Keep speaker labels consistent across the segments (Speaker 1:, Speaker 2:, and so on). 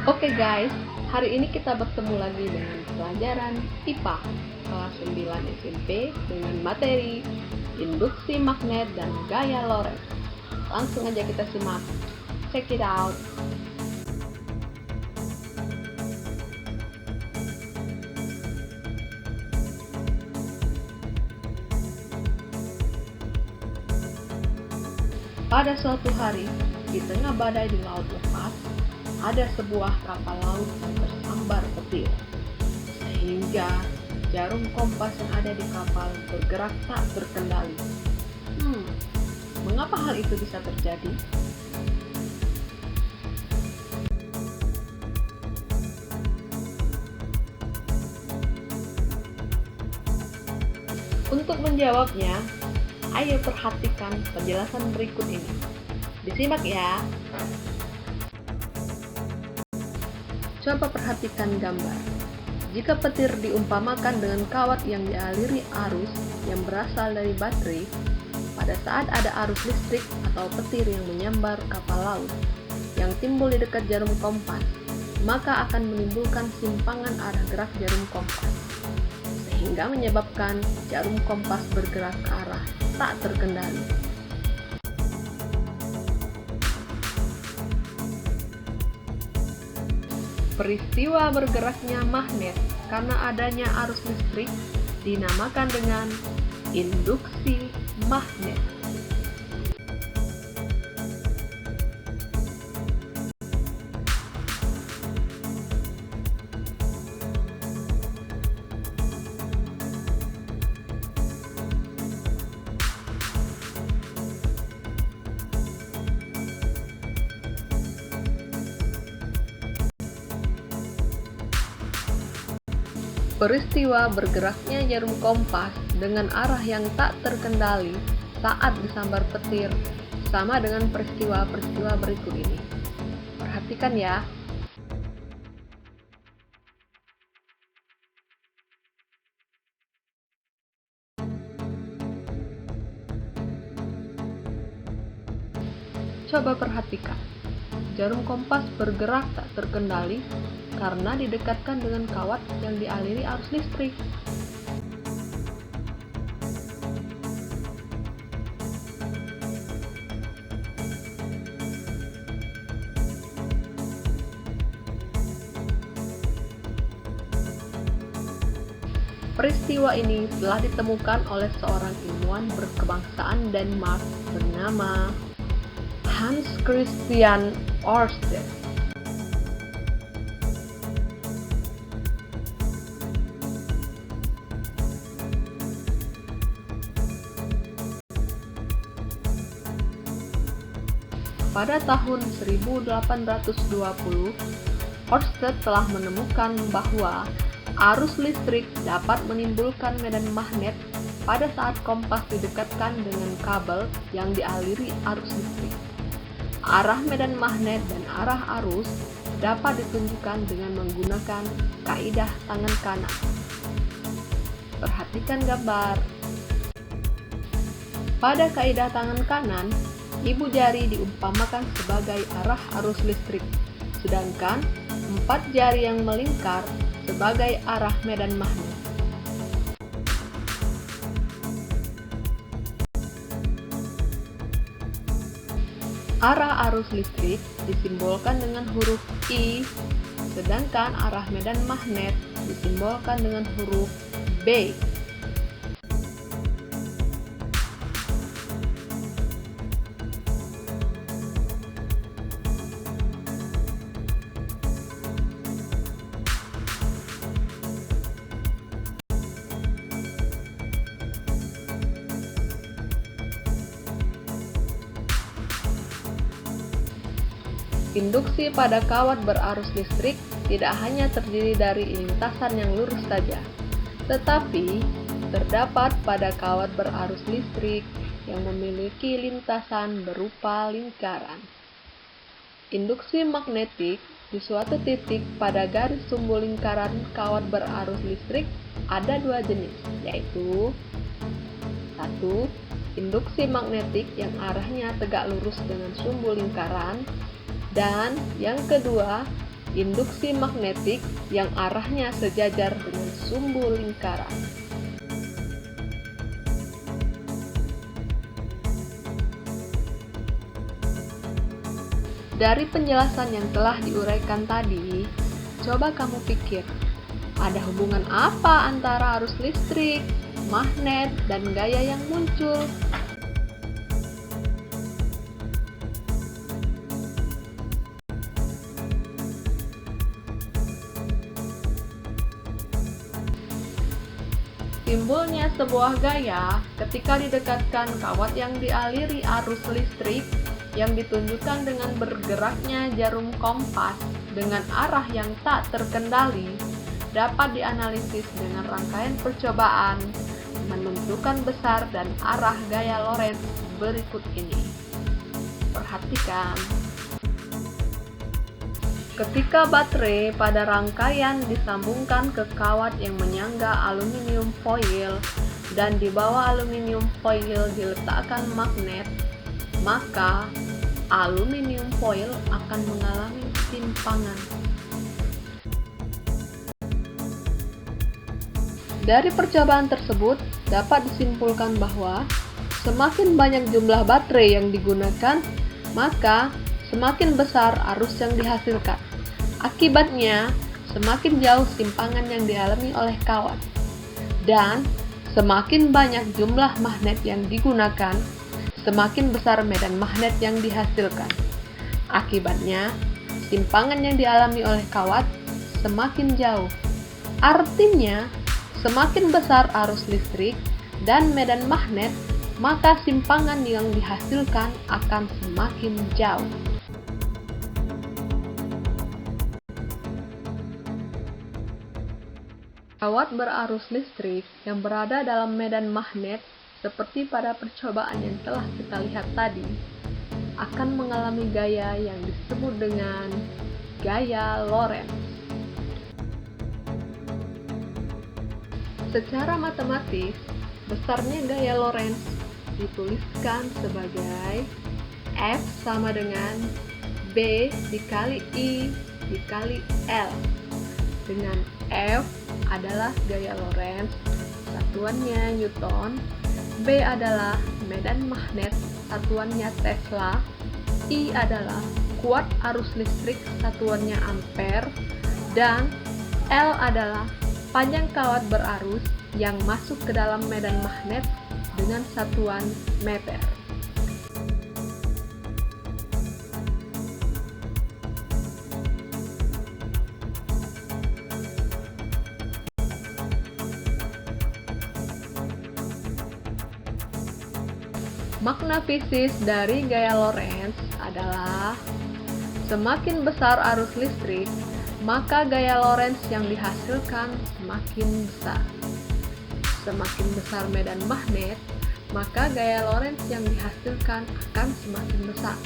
Speaker 1: Oke guys, hari ini kita bertemu lagi dengan pelajaran IPA kelas 9 SMP dengan materi induksi magnet dan gaya Lorentz. Langsung aja kita simak. Check it out. Pada suatu hari, di tengah badai di laut lepas, ada sebuah kapal laut yang tersambar petir, sehingga jarum kompas yang ada di kapal bergerak tak terkendali. Mengapa hal itu bisa terjadi? Untuk menjawabnya, ayo perhatikan penjelasan berikut ini. Disimak ya. Coba perhatikan gambar. Jika petir diumpamakan dengan kawat yang dialiri arus yang berasal dari baterai, pada saat ada arus listrik atau petir yang menyambar kapal laut yang timbul di dekat jarum kompas, maka akan menimbulkan simpangan arah gerak jarum kompas, sehingga menyebabkan jarum kompas bergerak ke arah tak terkendali. Peristiwa bergeraknya magnet karena adanya arus listrik dinamakan dengan induksi magnet. Peristiwa bergeraknya jarum kompas dengan arah yang tak terkendali saat disambar petir sama dengan peristiwa-peristiwa berikut ini. Perhatikan ya. Coba perhatikan. Jarum kompas bergerak tak terkendali karena didekatkan dengan kawat yang dialiri arus listrik. Peristiwa ini telah ditemukan oleh seorang ilmuwan berkebangsaan Denmark bernama Hans Christian Ørsted. Pada tahun 1820, Ørsted telah menemukan bahwa arus listrik dapat menimbulkan medan magnet pada saat kompas didekatkan dengan kabel yang dialiri arus listrik. Arah medan magnet dan arah arus dapat ditunjukkan dengan menggunakan kaidah tangan kanan. Perhatikan gambar. Pada kaidah tangan kanan, ibu jari diumpamakan sebagai arah arus listrik, sedangkan 4 jari yang melingkar sebagai arah medan magnet. Arah arus listrik disimbolkan dengan huruf I, sedangkan arah medan magnet disimbolkan dengan huruf B. Induksi pada kawat berarus listrik tidak hanya terdiri dari lintasan yang lurus saja, tetapi terdapat pada kawat berarus listrik yang memiliki lintasan berupa lingkaran. Induksi magnetik di suatu titik pada garis sumbu lingkaran kawat berarus listrik ada 2 jenis, yaitu 1. Induksi magnetik yang arahnya tegak lurus dengan sumbu lingkaran. Dan yang kedua, induksi magnetik yang arahnya sejajar dengan sumbu lingkaran. Dari penjelasan yang telah diuraikan tadi, coba kamu pikir, ada hubungan apa antara arus listrik, magnet, dan gaya yang muncul? Timbulnya sebuah gaya ketika didekatkan kawat yang dialiri arus listrik yang ditunjukkan dengan bergeraknya jarum kompas dengan arah yang tak terkendali dapat dianalisis dengan rangkaian percobaan menentukan besar dan arah gaya Lorentz berikut ini. Perhatikan. Ketika baterai pada rangkaian disambungkan ke kawat yang menyangga aluminium foil dan di bawah aluminium foil diletakkan magnet, maka aluminium foil akan mengalami simpangan. Dari percobaan tersebut dapat disimpulkan bahwa semakin banyak jumlah baterai yang digunakan, maka semakin besar arus yang dihasilkan. Akibatnya, semakin jauh simpangan yang dialami oleh kawat. Dan semakin banyak jumlah magnet yang digunakan, semakin besar medan magnet yang dihasilkan. Akibatnya, simpangan yang dialami oleh kawat semakin jauh. Artinya, semakin besar arus listrik dan medan magnet, maka simpangan yang dihasilkan akan semakin jauh. Kawat berarus listrik yang berada dalam medan magnet, seperti pada percobaan yang telah kita lihat tadi, akan mengalami gaya yang disebut dengan gaya Lorentz. Secara matematis, besarnya gaya Lorentz dituliskan sebagai F sama dengan B dikali I dikali L, dengan F adalah gaya Lorentz, satuannya Newton, B adalah medan magnet, satuannya Tesla, I adalah kuat arus listrik, satuannya ampere, dan L adalah panjang kawat berarus yang masuk ke dalam medan magnet dengan satuan meter. Makna fisis dari gaya Lorentz adalah semakin besar arus listrik, maka gaya Lorentz yang dihasilkan semakin besar. Semakin besar medan magnet, maka gaya Lorentz yang dihasilkan akan semakin besar.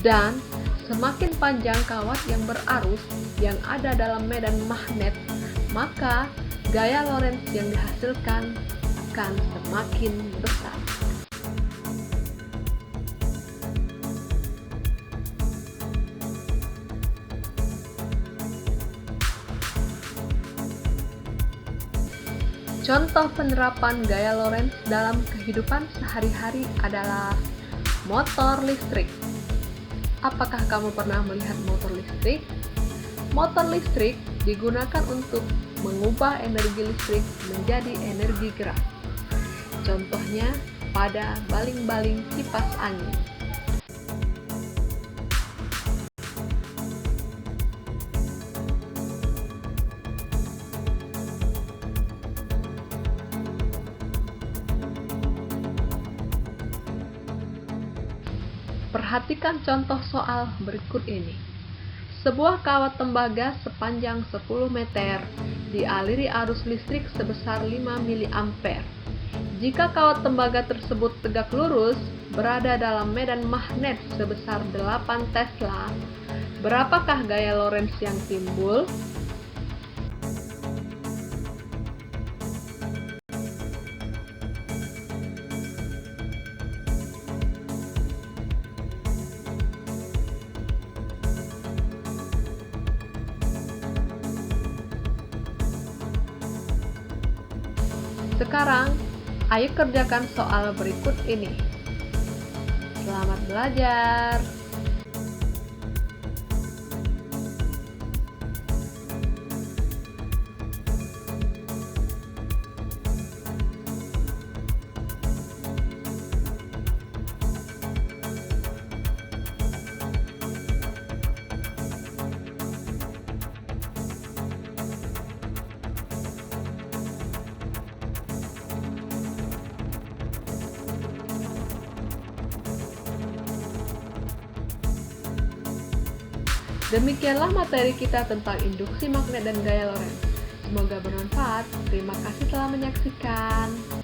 Speaker 1: Dan semakin panjang kawat yang berarus yang ada dalam medan magnet, maka gaya Lorentz yang dihasilkan akan semakin besar. Contoh penerapan gaya Lorentz dalam kehidupan sehari-hari adalah motor listrik. Apakah kamu pernah melihat motor listrik? Motor listrik digunakan untuk mengubah energi listrik menjadi energi gerak. Contohnya pada baling-baling kipas angin. Perhatikan contoh soal berikut ini. Sebuah kawat tembaga sepanjang 10 meter dialiri arus listrik sebesar 5 mA. Jika kawat tembaga tersebut tegak lurus, berada dalam medan magnet sebesar 8 Tesla, berapakah gaya Lorentz yang timbul? Sekarang, ayo kerjakan soal berikut ini. Selamat belajar! Demikianlah materi kita tentang induksi magnet dan gaya Lorentz. Semoga bermanfaat. Terima kasih telah menyaksikan.